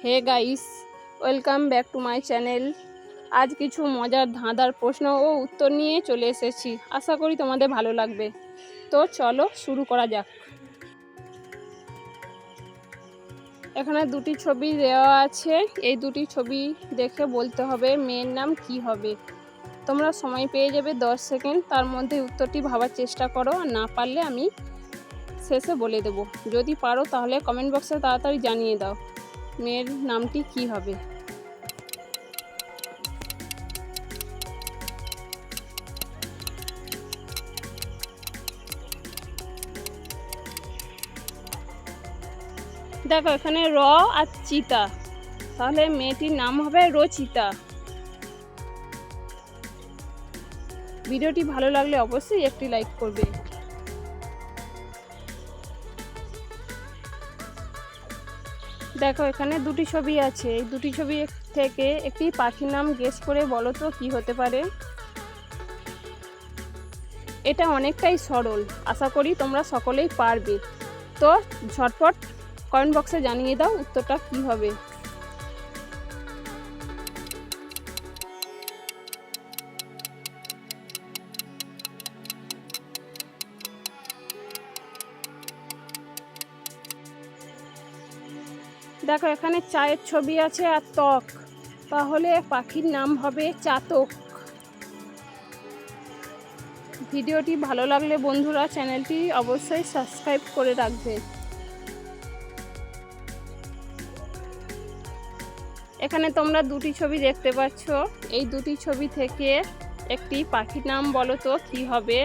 Hey guys, welcome back to my channel. আজ কিছু মজার ধাঁধার প্রশ্ন ও উত্তর নিয়ে চলে এসেছি। আশা করি তোমাদের ভালো লাগবে। তো চলো শুরু করা যাক। এখানে দুটি ছবি দেওয়া আছে। এই দুটি ছবি দেখে বলতে হবে মেয়ের নাম কি হবে। তোমরা সময় পেয়ে যাবে 10 সেকেন্ড, তার মধ্যে উত্তরটি ভাবার চেষ্টা করো। আর না পারলে আমি শেষে বলে দেবো। যদি পারো তাহলে কমেন্ট বক্সে তাড়াতাড়ি জানিয়ে দাও মেয়ের নামটি কি হবে। দেখো এখানে র আর চিতা, তাহলে মেয়েটির নাম হবে রচিতা। ভিডিওটি ভালো লাগলে অবশ্যই একটি লাইক করবে। দেখো এখানে দুটি ছবি আছে। এই দুটি ছবি থেকে একটি পাখির নাম গেস করে বলো তো কি হতে পারে। এটা অনেকটাই সরল, আশা করি তোমরা সকলেই পারবে। তো ঝটপট কমেন্ট বক্সে জানিয়ে দাও উত্তরটা কি হবে। দেখো এখানে চায়ের ছবি আছে আর ত্বক, তাহলে পাখির নাম হবে চাতক। ভিডিওটি ভালো লাগলে বন্ধুরা চ্যানেলটি অবশ্যই সাবস্ক্রাইব করে রাখবে। এখানে তোমরা দুটি ছবি দেখতে পাচ্ছ। এই দুটি ছবি থেকে একটি পাখির নাম বলো তো কি হবে।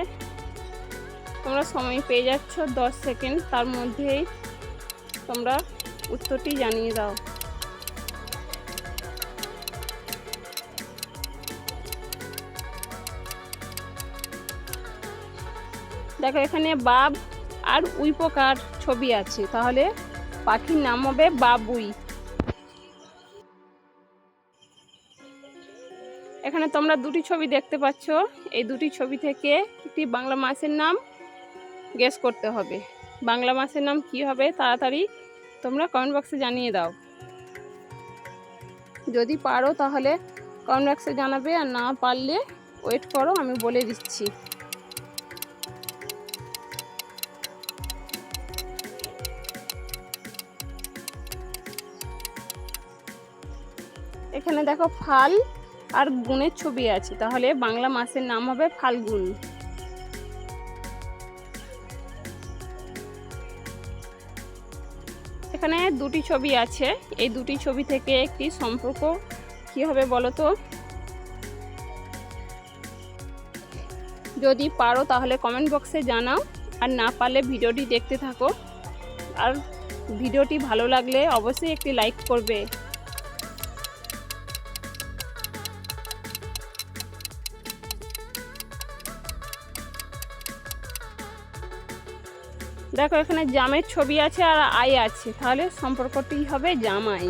তোমরা সময় পেয়ে যাচ্ছ 10 সেকেন্ড, তার মধ্যেই তোমরা উত্তরটি জানিয়ে দাও। দেখো এখানে বাব আর উই পোকার ছবি আছে, তাহলে পাখির নাম হবে বাবুই। এখানে তোমরা দুটি ছবি দেখতে পাচ্ছ। এই দুটি ছবি থেকে একটি বাংলা মাসের নাম গেস করতে হবে। বাংলা মাসের নাম কি হবে তাড়াতাড়ি তোমরা কমেন্ট বক্সে জানিয়ে দাও। যদি পারো তাহলে কমেন্ট বক্সে জানাবে, আর না পারলে ওয়েট করো, আমি বলে দিচ্ছি। এখানে দেখো ফাল আর গুণের ছবি আছে, তাহলে বাংলা মাসের নাম হবে ফাল্গুন। এখানে দুটি ছবি আছে। এই দুটি ছবি থেকে একটি সম্পর্ক কি হবে বলো তো। যদি পারো তাহলে কমেন্ট বক্সে জানাও, আর না পারলে ভিডিওটি দেখতে থাকো। আর ভিডিওটি ভালো লাগলে অবশ্যই একটি লাইক করবে। দেখো এখানে জামের ছবি আছে আর আই আছে, তাহলে সম্পর্কটি হবে জামাই।